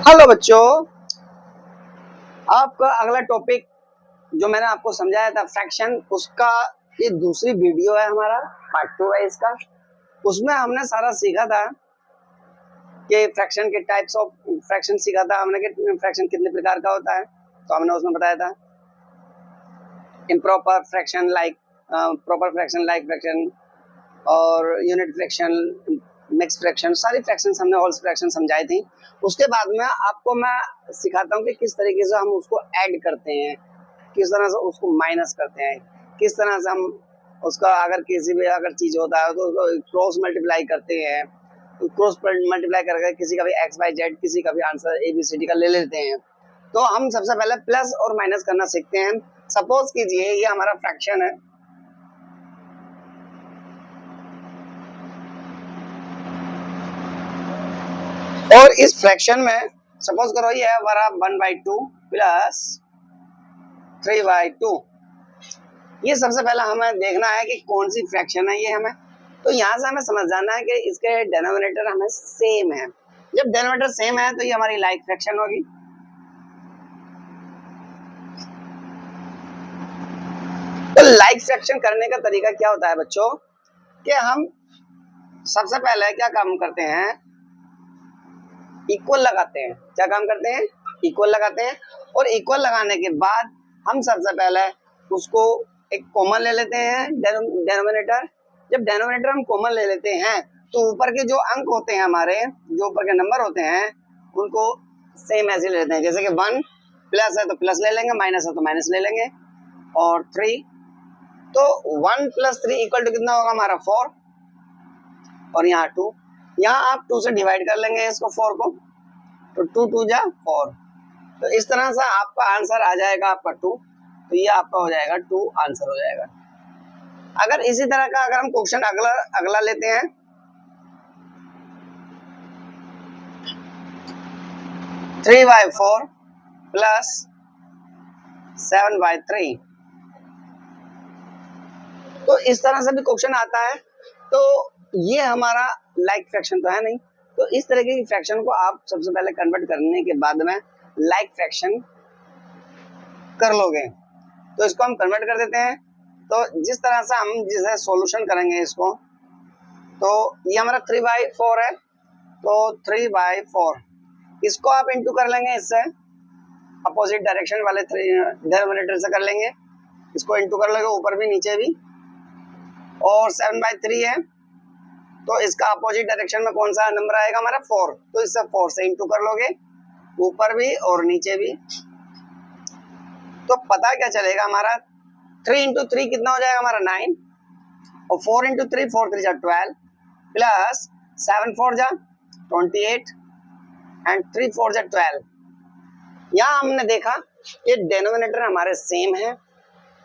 Hello बच्चों, आपका अगला टॉपिक जो मैंने आपको समझाया था फ्रैक्शन, उसका ये दूसरी वीडियो है, हमारा पार्ट 2 है इसका। उसमें हमने सारा सीखा था कि फ्रैक्शन के टाइप्स ऑफ फ्रैक्शन सीखा था हमने कि फ्रैक्शन कितने प्रकार का होता है। तो हमने उसमें बताया था improper fraction like proper fraction, like fraction और यूनिट फ्रैक्शन, मिक्स फ्रैक्शन, सारी फ्रैक्शन हमने होल फ्रैक्शन समझाई थी। उसके बाद में आपको मैं सिखाता हूँ कि किस तरीके से हम उसको ऐड करते हैं, किस तरह से उसको माइनस करते हैं, किस तरह से हम उसका अगर किसी भी अगर चीज होता है तो उसको क्रॉस मल्टीप्लाई करते हैं। तो क्रॉस मल्टीप्लाई करके किसी का भी एक्स वाई जेड, किसी का भी answer A B C D का ले लेते हैं। तो हम सबसे पहले प्लस और माइनस करना सीखते हैं। सपोज कीजिए ये हमारा फ्रैक्शन है, और इस फ्रैक्शन में सपोज करो ये है हमारा 1/2 प्लस 3/2। ये सबसे पहला हमें देखना है कि कौन सी फ्रैक्शन है ये हमें। तो यहाँ से हमें समझ जाना है कि इसके डिनोमिनेटर हमें सेम है। जब डिनोमिनेटर सेम है तो ये हमारी लाइक फ्रैक्शन होगी। तो लाइक फ्रैक्शन करने का तरीका क्या होता है बच्चों, कि हम सबसे पहले क्या काम करते हैं, इक्वल लगाते हैं। क्या काम करते हैं, इक्वल लगाते हैं। और इक्वल लगाने के बाद हम सबसे पहले उसको एक कॉमन ले लेते हैं डेनोमिनेटर। जब डेनोमिनेटर हम कॉमन ले लेते हैं तो ऊपर के जो अंक होते हैं हमारे, जो ऊपर के नंबर होते हैं, उनको सेम ऐसे ले लेते हैं। जैसे कि 1 प्लस है तो प्लस ले लेंगे, माइनस है तो माइनस ले लेंगे, और 3। तो 1 + 3 = कितना होगा हमारा 4, और यहाँ 2। यहाँ आप 2 से डिवाइड कर लेंगे इसको 4 को, तो 2 × 2 = 4। तो इस तरह से आपका आंसर आ जाएगा आपका 2। तो ये आपका हो जाएगा 2 आंसर हो जाएगा। अगर इसी तरह का अगर हम क्वेश्चन अगला लेते हैं, 3/4 प्लस 7/3। तो इस तरह से भी क्वेश्चन आता है। तो ये हमारा लाइक फ्रैक्शन तो है नहीं। तो इस तरीके की फ्रैक्शन को आप सबसे पहले कन्वर्ट करने के बाद में लाइक फ्रैक्शन कर लोगे। तो इसको हम कन्वर्ट कर देते हैं। तो जिस तरह से हम जिसे सॉल्यूशन करेंगे इसको, तो ये हमारा 3/4 है, तो 3/4 इसको आप इंटू कर लेंगे इससे, अपोजिट डायरेक्शन वाले डिनोमिनेटर से कर लेंगे। इसको इंटू कर लोगे ऊपर भी नीचे भी। और 7/3 है, तो इसका अपोजिट डायरेक्शन में कौन सा नंबर आएगा हमारा 4, तो इससे 4 से इंटू कर लोगे ऊपर भी और नीचे भी। तो पता क्या चलेगा हमारा 3 × 3 कितना हो जाएगा हमारा 9, और 4 × 3 4 3 = 12 प्लस 7 4 = 28 एंड 3 4 = 12। यहाँ हमने देखा कि डिनोमिनेटर हमारे सेम है।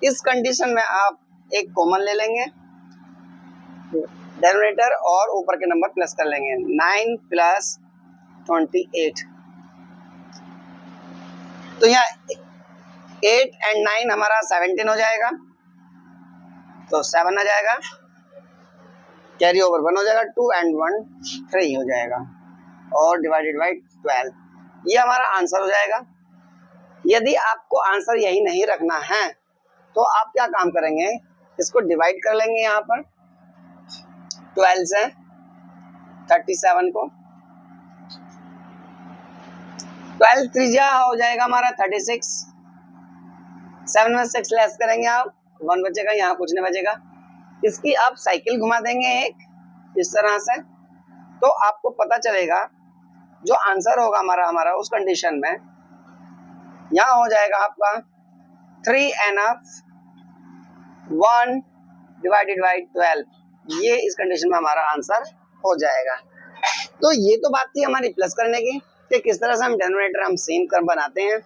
इस कंडीशन में आप एक कॉमन ले लेंगे डिनोमिनेटर और ऊपर के नंबर प्लस कर लेंगे, 9 + 28। तो यहाँ 8 और 9 हमारा 17 हो जाएगा, तो 7 आ जाएगा, कैरी ओवर 1 हो जाएगा, 2 और 1 3 हो जाएगा, और डिवाइडेड बाई 12। ये हमारा आंसर हो जाएगा। यदि आपको आंसर यही नहीं रखना है तो आप क्या काम करेंगे, इसको डिवाइड कर लेंगे यहाँ पर 12 से 37 को, 12 त्रिज्या हो जाएगा हमारा 36। 7 में 6 लेस करेंगे आप, 1 बचेगा, यहाँ कुछ नहीं बचेगा। इसकी आप साइकिल घुमा देंगे एक इस तरह से, तो आपको पता चलेगा जो आंसर होगा हमारा उस कंडीशन में यहाँ हो जाएगा आपका 3n(1 / 12)। ये इस कंडीशन में हमारा आंसर हो जाएगा। तो ये तो बात थी हमारी प्लस करने की कि किस तरह से हम डिनोमिनेटर हम सेम कर बनाते हैं।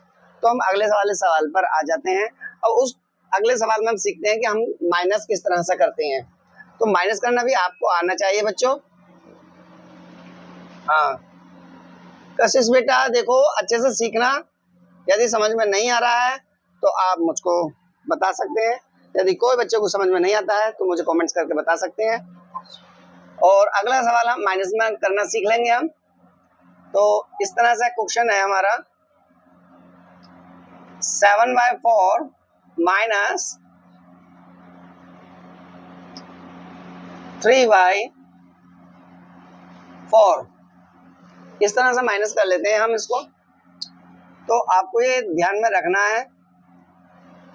तो हम अगले वाले सवाल पर आ जाते हैं, और उस अगले सवाल में हम सीखते हैं कि हम माइनस किस तरह से करते हैं। तो माइनस करना भी आपको आना चाहिए बच्चों। हाँ कशिश बेटा, देखो अच्छे से सीखना। यदि समझ में नहीं आ रहा है तो आप मुझको बता सकते हैं। यदि कोई बच्चे को समझ में नहीं आता है तो मुझे कमेंट्स करके बता सकते हैं। और अगला सवाल हम माइनस में करना सीख लेंगे हम। तो इस तरह से क्वेश्चन है हमारा 7/4 माइनस 3/4, इस तरह से माइनस कर लेते हैं हम इसको। तो आपको ये ध्यान में रखना है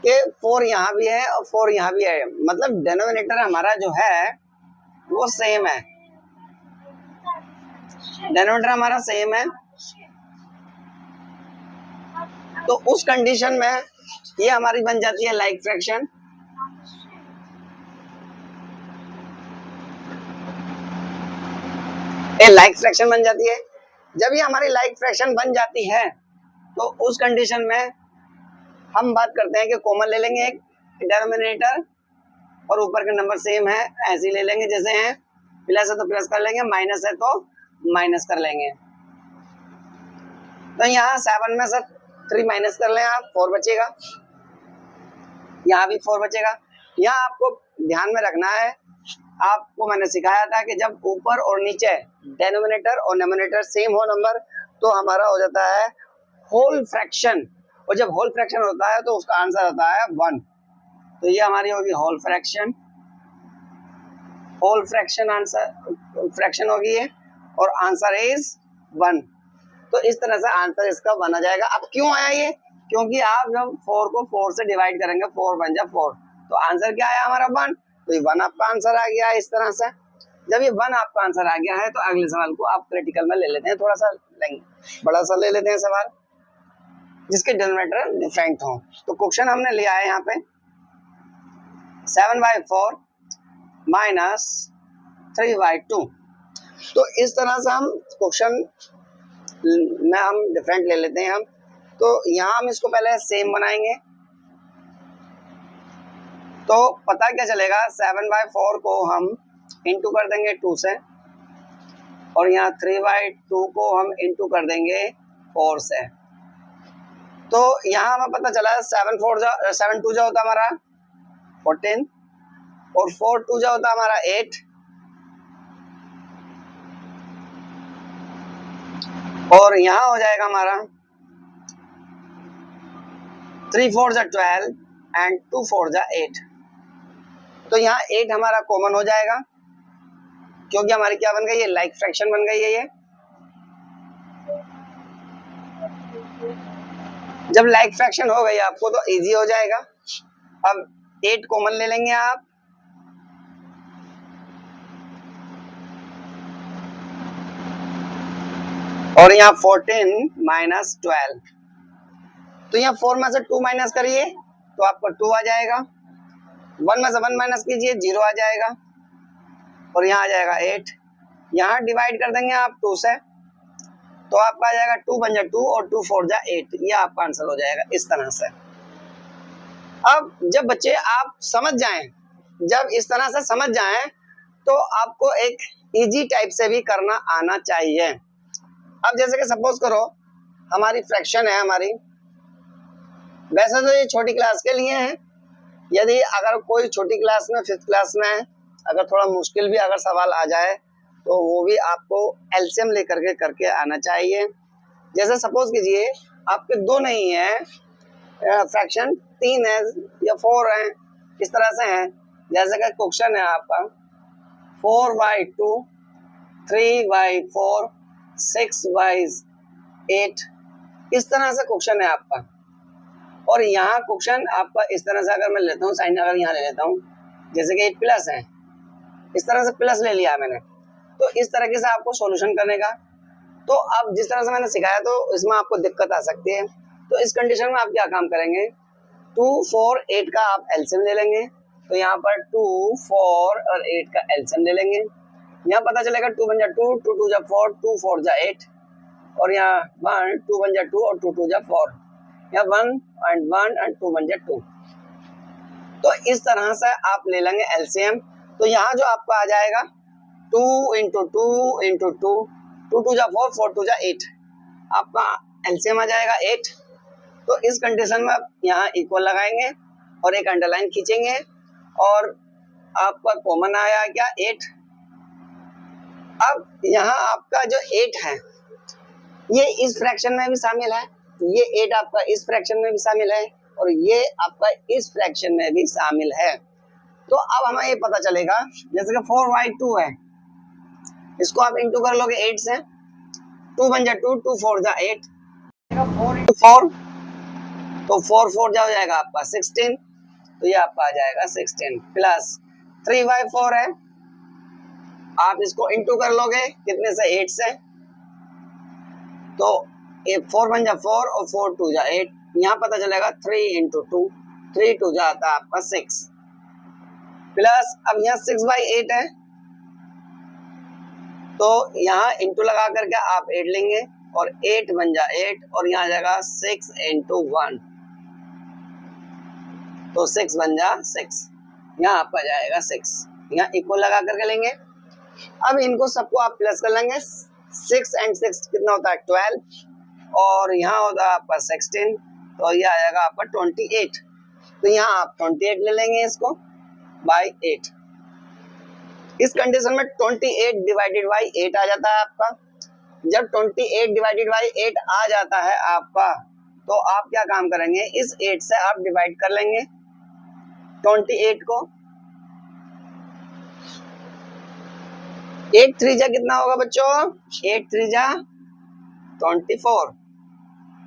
कि 4 यहाँ भी है और 4 यहाँ भी है, मतलब डिनोमिनेटर हमारा जो है वो सेम है, डिनोमिनेटर हमारा सेम है। तो उस कंडीशन में ये हमारी बन जाती है लाइक फ्रैक्शन। ये लाइक फ्रैक्शन बन जाती है। जब ये हमारी लाइक फ्रैक्शन बन जाती है तो उस कंडीशन में हम बात करते हैं कि कॉमन ले लेंगे एक डिनोमिनेटर और ऊपर के नंबर सेम है ऐसे ही ले लेंगे, जैसे हैं प्लस है तो प्लस कर लेंगे, माइनस है तो माइनस कर लेंगे। तो यहाँ 7 में से 3 माइनस कर लें आप, 4 बचेगा, यहाँ भी 4 बचेगा। यहाँ आपको ध्यान में रखना है, आपको मैंने सिखाया था कि जब ऊपर और नीचे डिनोमिनेटर और न्यूमरेटर सेम हो नंबर तो हमारा हो जाता है होल फ्रैक्शन, और जब होल फ्रैक्शन होता है तो उसका आंसर होता है 1। तो ये हमारी होगी whole fraction, whole fraction answer fraction होगी ये, और आंसर इज 1। तो इस तरह से आंसर इसका बना जाएगा। अब क्यों आया ये? क्योंकि आप जब 4 को 4 से डिवाइड करेंगे, 4 बन जा 4, तो आंसर क्या आया हमारा 1। तो ये 1 आपका आंसर आ गया है। इस तरह से जब ये 1 आपका आंसर आ गया है तो अगले सवाल को आप क्रिटिकल में ले लेते हैं, थोड़ा सा लेंगे, बड़ा सा ले लेते हैं सवाल जिसके डिनोमिनेटर डिफरेंट हो। तो क्वेश्चन हमने लिया है यहाँ पे 7/4 माइनस 3/2। तो इस तरह से हम क्वेश्चन में हम डिफरेंट ले लेते हैं हम। तो यहाँ हम इसको पहले सेम बनाएंगे तो पता क्या चलेगा, 7/4 को हम इंटू कर देंगे 2 से, और यहाँ 3/2 को हम इंटू कर देंगे 4 से। तो यहाँ हमें पता चला 7 2 जो होता हमारा 14, और 4 2 जो होता हमारा 8, और यहाँ हो जाएगा हमारा 3 4 12 एंड 2 4 8। तो यहाँ 8 हमारा कॉमन हो जाएगा क्योंकि हमारी क्या बन गई है, लाइक फ्रैक्शन बन गई है ये। जब लाइक फ्रैक्शन हो गई आपको तो इजी हो जाएगा। अब 8 कॉमन ले लेंगे आप, और यहाँ 14 माइनस 12, तो यहाँ 4 में से 2 माइनस करिए तो आपका 2 आ जाएगा, 1 में से 1 माइनस कीजिए 0 आ जाएगा, और यहाँ आ जाएगा 8। यहाँ डिवाइड कर देंगे आप 2 से तो आपका आ जाएगा 2 बन जा 2 और 2 4 जा 8, ये आपका आंसर हो जाएगा इस तरह से। अब जब बच्चे आप समझ जाएं, जब इस तरह से समझ जाएं तो आपको एक इजी टाइप से भी करना आना चाहिए। अब जैसे कि सपोज करो हमारी फ्रैक्शन है हमारी, वैसे तो ये छोटी क्लास के लिए है, यदि अगर कोई छोटी क्लास में 5th क्लास में अगर थोड़ा मुश्किल भी अगर सवाल आ जाए तो वो भी आपको एलसीएम लेकर के करके आना चाहिए। जैसे सपोज कीजिए आपके 2 नहीं है, फ्रैक्शन 3 है या 4 है, इस तरह से है। जैसे कि क्वेश्चन है आपका 4/2 3/4 6/8, इस तरह से क्वेश्चन है आपका। और यहाँ क्वेश्चन आपका इस तरह से अगर मैं लेता हूँ, साइन अगर यहाँ ले लेता हूँ, जैसे कि प्लस है, इस तरह से प्लस ले लिया मैंने, तो इस तरीके से आपको सॉल्यूशन करने का। तो अब जिस तरह से मैंने सिखाया तो इसमें आपको दिक्कत आ सकती है। तो इस कंडीशन में आप क्या काम करेंगे, 2 4 8 का आप एलसीएम ले लेंगे। तो यहाँ पर 2 4 और 8 का एलसीएम ले लेंगे। यहाँ पता चलेगा 2 बन जा 2, 2 2 जा 4, 2 4 जा 8, और यहाँ 1 2 बन जा 2 और 2 2 जा 4, यहाँ 1 and 2 बन जा 2। तो इस तरह से आप ले लेंगे एलसीएम। तो यहाँ जो आपका आ जाएगा 2 × 2 × 2, 2 2 जा 4, 4 2 जा 8, आपका एलसीएम आ जाएगा 8। तो इस कंडीशन में आप यहाँ इक्वल लगाएंगे और एक अंडरलाइन खींचेंगे, और आपका कॉमन आया क्या 8। अब यहाँ आपका जो 8 है ये इस फ्रैक्शन में भी शामिल है, ये 8 आपका इस फ्रैक्शन में भी शामिल है, और ये आपका इस फ्रैक्शन में भी शामिल है। तो अब हमें ये पता चलेगा, जैसे कि 4y2 है, इसको आप इंटू कर लोगे 8 से, 2 बन जा 2, 2 4 जा 8, 4 इंटू 4, तो 4 4 जा हो जाएगा आपका 16, तो ये आपका आ जाएगा 16 प्लस 3y4 है, आप इसको इंटू कर लोगे कितने से 8 से, तो 4 बन जा 4 और 4 2 जा 8, यहाँ पता चलेगा 3 इंटू 2, 3 2 जा आता है आपका 6, प्लस अब यहाँ 6/8 है, तो यहाँ इंटू लगा करके आप 8 लेंगे और 8 बन जा 8, और यहाँ आ जाएगा 6 इंटू 1, तो 6 बन जा 6, यहाँ आपका जाएगा 6, यहाँ इक्वल लगा करके लेंगे। अब इनको सबको आप प्लस कर लेंगे, 6 एंड 6 कितना होता है 12, और यहाँ होता है आपका 16, तो ये आ जाएगा आपका 28, तो यहाँ आप 28 ले लेंगे इसको बाई 8। इस कंडीशन में 28 डिवाइडेड बाई 8 आ जाता है आपका। जब 28 डिवाइडेड बाई 8 आ जाता है आपका, तो आप क्या काम करेंगे, इस 8 से आप डिवाइड कर लेंगे 28 को। 8 3 जा कितना होगा बच्चों, 8 3 जा 24,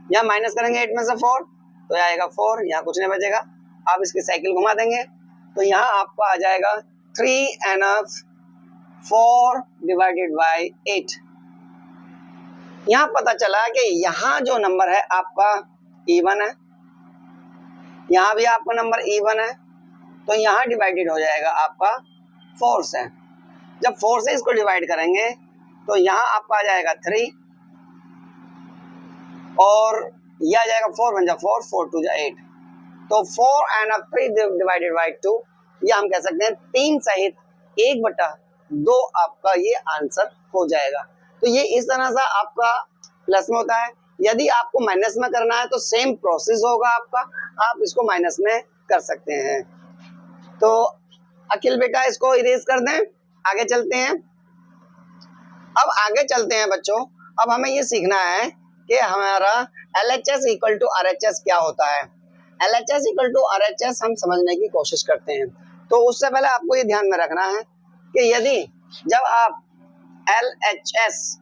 यहाँ माइनस करेंगे 8 में से 4, तो आएगा 4, यहाँ कुछ नहीं बचेगा। आप इसकी साइकिल घुमा देंगे, तो यहाँ आपका आ जाएगा 3 एंड 4 डिवाइडेड बाई 8। यहाँ पता चला कि यहाँ जो नंबर है आपका इवन है, यहाँ भी आपका नंबर इवन है, तो यहाँ डिवाइडेड हो जाएगा आपका 4 से। जब 4 से इसको डिवाइड करेंगे तो यहाँ आपका आ जाएगा 3, और यह आ जाएगा 4 बन जा 4, 4 2 जा 8, तो 4 एंड 3 डिवाइडेड बाई 2, ये हम कह सकते हैं 3 सहित 1/2 आपका ये आंसर हो जाएगा। तो ये इस तरह से आपका प्लस में होता है। यदि आपको माइनस में करना है तो सेम प्रोसेस होगा आपका, आप इसको माइनस में कर सकते हैं। तो अखिल बेटा इसको इरेज कर दें, आगे चलते हैं। अब आगे चलते हैं बच्चों, अब हमें ये सीखना है कि हमारा LHS इक्वल टू RHS क्या होता है। LHS इक्वल टू RHS हम समझने की कोशिश करते हैं। तो उससे पहले आपको ये ध्यान में रखना है कि यदि जब आप LHS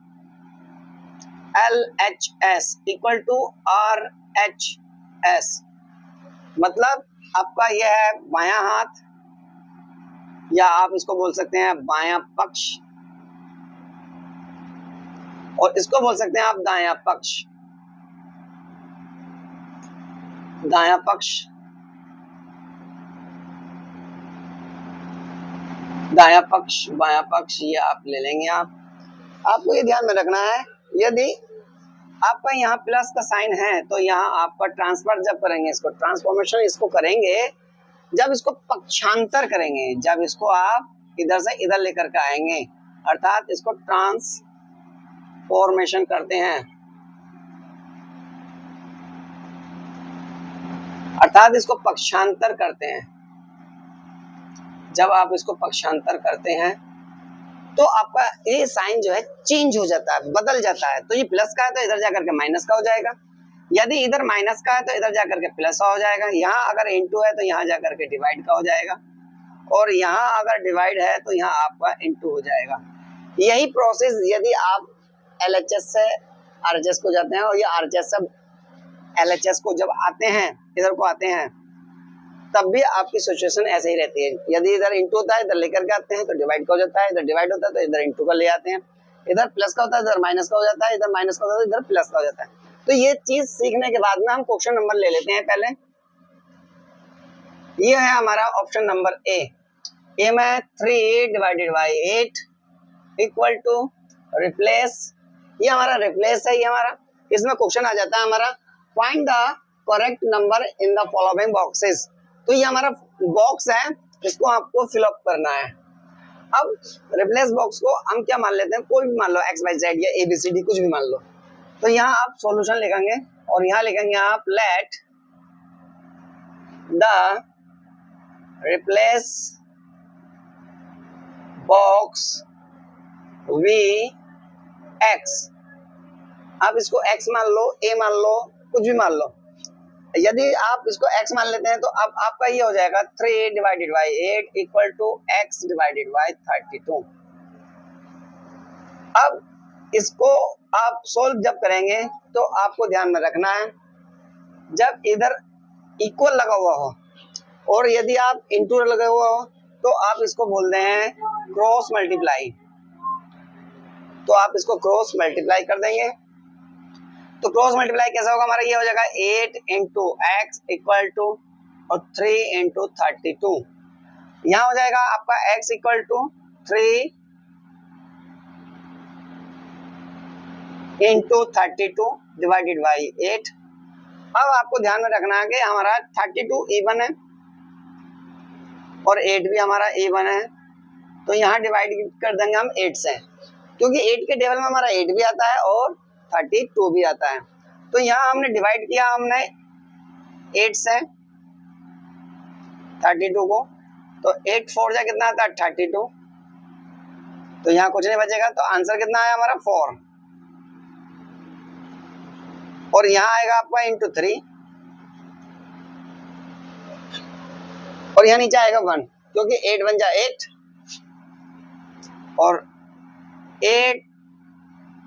इक्वल टू RHS, मतलब आपका यह है बायां हाथ, या आप इसको बोल सकते हैं बायां पक्ष, और इसको बोल सकते हैं आप दायां पक्ष। दायां पक्ष, दायां पक्ष, बायां पक्ष, ये आप ले लेंगे। आपको ये ध्यान में रखना है, यदि आपका यहाँ प्लस का साइन है तो यहाँ आपका ट्रांसफर जब करेंगे, इसको ट्रांसफॉर्मेशन इसको करेंगे जब इसको पक्षांतर करेंगे, जब इसको आप इधर से इधर लेकर के आएंगे, अर्थात इसको ट्रांसफॉर्मेशन करते हैं, अर्थात इसको पक्षांतर करते हैं। जब आप इसको पक्षांतर करते हैं तो आपका ये साइन जो है चेंज हो जाता है, बदल जाता है। तो ये प्लस का है तो इधर जाकर के माइनस का हो जाएगा, यदि इधर माइनस का है तो इधर जाकर के प्लस का हो जाएगा, यहाँ अगर इनटू है तो यहाँ जाकर के डिवाइड का हो जाएगा, और यहाँ अगर डिवाइड है तो यहाँ आपका इनटू हो जाएगा। यही प्रोसेस यदि आप LHS से RHS को जाते हैं, और ये RHS से LHS को जब आते हैं, इधर को आते हैं, तब भी आपकी सिचुएशन ऐसे ही रहती है। यदि इधर इंटू होता है इधर लेकर के आते हैं तो डिवाइड का हो जाता है, इधर डिवाइड होता है तो इधर इंटू का ले आते हैं, इधर प्लस का होता है इधर माइनस का हो जाता है, इधर माइनस का होता है इधर प्लस का हो जाता है। तो ये चीज सीखने के बाद में हम क्वेश्चन नंबर ले लेते हैं। पहले ये है हमारा ऑप्शन नंबर ए में 3 divided by 8 equal to replace, ये हमारा रिप्लेस है। ये हमारा इसमें क्वेश्चन आ जाता है हमारा find the correct number in the following boxes. तो ये हमारा बॉक्स है, इसको आपको फिलअप करना है। अब रिप्लेस बॉक्स को हम क्या मान लेते हैं, कोई भी मान लो XYZ या ABCD कुछ भी मान लो। तो यहाँ आप सॉल्यूशन लिखेंगे और यहाँ लिखेंगे आप let the replace box V X आप इसको x मान लो, a मान लो, कुछ भी मान लो। यदि आप इसको x मान लेते हैं तो अब आपका ये हो जाएगा 3 divided by 8 equal to x divided by 32। अब इसको आप सोल्व जब करेंगे तो आपको ध्यान में रखना है, जब इधर इक्वल लगा हुआ हो और यदि आप इंटू लगा हुआ हो तो आप इसको बोलते हैं क्रॉस मल्टीप्लाई। तो आप इसको क्रॉस मल्टीप्लाई कर देंगे। तो क्रॉस मल्टीप्लाई कैसा होगा हमारा, ये हो जाएगा 8 इंटू एक्स इक्वल टू और 3 इंटू 32। यहाँ हो जाएगा आपका x equal to 3 into 32 divided by 8। अब आपको ध्यान में रखना है कि हमारा 32 इवन है और 8 भी हमारा इवन है, तो यहाँ डिवाइड कर देंगे हम 8 से, क्योंकि 8 के टेबल में हमारा 8 भी आता है और 32 भी आता है। तो यहाँ हमने डिवाइड किया हमने 8 से 32 को, तो 8 4 जा कितना आता है 32, तो यहाँ कुछ नहीं बचेगा, तो आंसर कितना आया हमारा 4। और यहाँ आएगा आपका इंटू 3 और यहाँ नीचे आएगा 1, क्योंकि 8 1 जा 8 और 8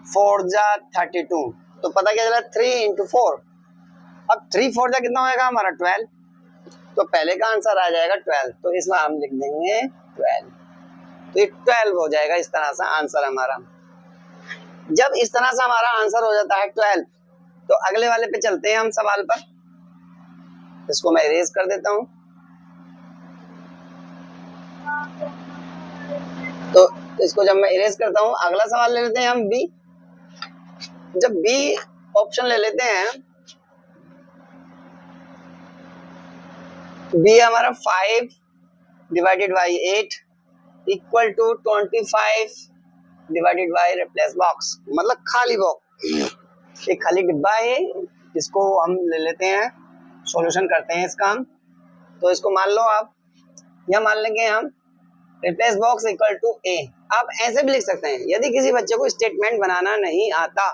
4 जा 32, तो पता क्या चला 3 इंटू 4। अब 3 4 जा कितना होगा हमारा 12, तो पहले का आंसर आ जाएगा 12, तो इसमें हम लिख देंगे 12, तो ये 12 हो जाएगा। इस तरह से आंसर हमारा, जब इस तरह से हमारा आंसर हो जाता है 12, तो अगले वाले पे चलते हैं हम सवाल पर। इसको मैं इरेज कर देता हूं। तो इसको जब मैं इरेज करता हूं, अगला सवाल ले लेते हैं हम बी। जब बी ऑप्शन ले लेते हैं, बी हमारा 5 divided by 8 equal to 25 divided by replace box, मतलब खाली बॉक्स, एक खाली डिब्बा है, इसको हम ले लेते हैं, सॉल्यूशन करते हैं इसका हम। तो इसको मान लो आप, या मान लेंगे हम रिप्लेस बॉक्स इक्वल टू ए। आप ऐसे भी लिख सकते हैं, यदि किसी बच्चे को स्टेटमेंट बनाना नहीं आता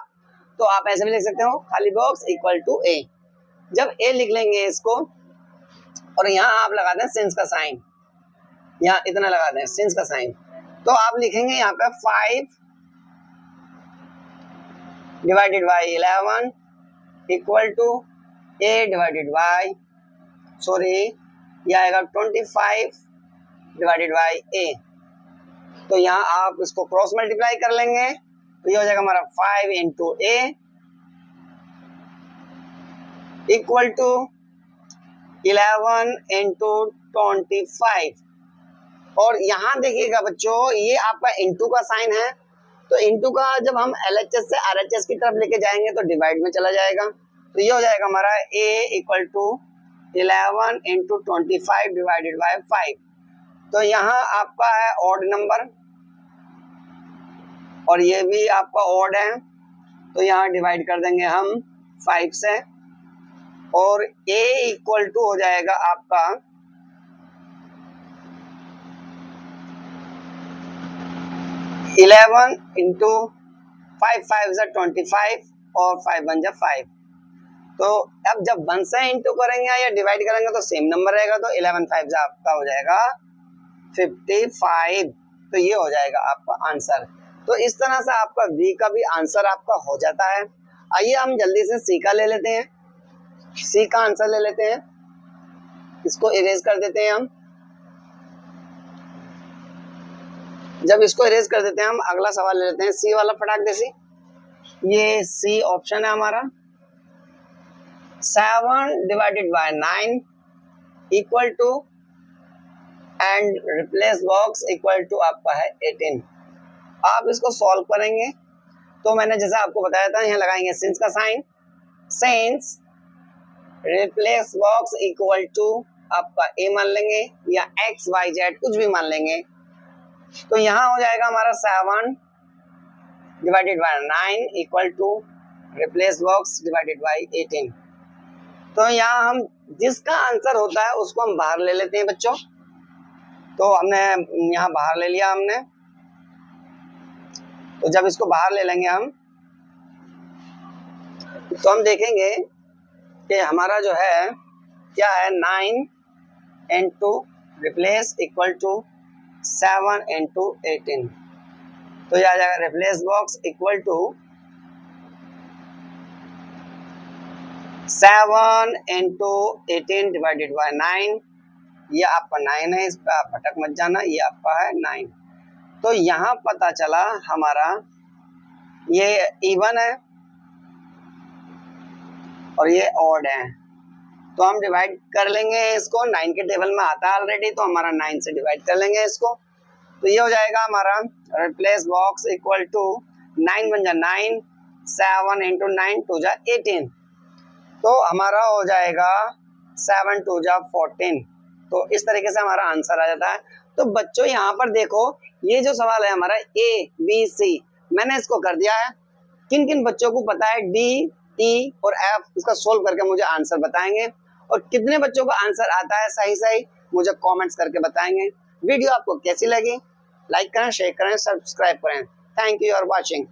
तो आप ऐसे भी लिख सकते हो, खाली बॉक्स इक्वल टू ए। जब ए लिख लेंगे इसको और यहाँ आप लगा दें सिंस का साइन, यहाँ इतना लगा दें सिंस का साइन, तो आप लिखेंगे यहाँ पे 5 divided by 11 equal to A divided by, sorry ये आएगा 25 डिवाइडेड बाई ए। तो यहाँ आप इसको क्रॉस मल्टीप्लाई कर लेंगे, तो ये हो जाएगा हमारा 5 into A equal to 11 into 25। और यहाँ देखिएगा बच्चों, ये आपका इंटू का साइन है, तो इंटू का जब हम LHS से RHS की तरफ लेके जाएंगे तो डिवाइड में चला जाएगा, तो ये हो जाएगा हमारा a equal to 11 into 25 divided by 5। तो यहाँ आपका है ऑड नंबर और ये भी आपका ऑड है, तो यहाँ डिवाइड कर देंगे हम 5 से, और a इक्वल टू हो जाएगा आपका 11 इंटू 5 5 जा 25 और 5 1 जा 5। तो अब जब 1 से इंटू करेंगे या डिवाइड करेंगे तो सेम नंबर रहेगा, तो 11 5 जा आपका हो जाएगा 55। तो ये हो जाएगा आपका आंसर। तो इस तरह से आपका बी का भी आंसर आपका हो जाता है। आइए हम जल्दी से सी का ले लेते हैं, सी का आंसर ले लेते हैं, इसको इरेज कर देते हैं हम। जब इसको इरेज कर देते हैं हम, अगला सवाल ले लेते हैं सी वाला फटाक दे सी। ये सी ऑप्शन है हमारा, 7 divided by 9 equal to and replace box equal to आपका है 18। आप इसको सॉल्व करेंगे तो मैंने जैसा आपको बताया था, यहाँ लगाएंगे सिंस का sign, since replace box equal to आपका ए मान लेंगे या एक्स वाई जेड कुछ भी मान लेंगे। तो यहाँ हो जाएगा हमारा 7 divided by 9 equal to replace box divided by 18। तो यहाँ हम जिसका आंसर होता है उसको हम बाहर ले लेते हैं बच्चों। तो हमने यहाँ बाहर ले लिया हमने, तो जब इसको बाहर ले लेंगे हम तो हम देखेंगे कि हमारा जो है क्या है, 9 into replace equal to 7 into 18। तो ये आ जाएगा replace box equal to 7 into 18 divided by 9। ये आपका 9 है, इस पर आप भटक मत जाना, ये आपका है 9। तो यहाँ पता चला हमारा ये इवन है और ये ऑड है, तो हम डिवाइड कर लेंगे इसको। 9 के टेबल में आता है ऑलरेडी, तो हमारा 9 से डिवाइड कर लेंगे इसको। तो ये हो जाएगा हमारा रिप्लेस बॉक्स इक्वल टू 9 बन जा 9, 7 into 9 2 जा 18। तो हमारा हो जाएगा 7 2 जा 14। तो इस तरीके से हमारा आंसर आ जाता है। तो बच्चों यहाँ पर देखो, ये जो सवाल है हमारा ABC, मैंने इसको कर दिया है। किन किन बच्चों को पता है D, E और F, इसका सोल्व करके मुझे आंसर बताएंगे। और कितने बच्चों को आंसर आता है सही सही, मुझे कमेंट्स करके बताएंगे। वीडियो आपको कैसी लगी, लाइक करें, शेयर करें, सब्सक्राइब करें। Thank you for watching.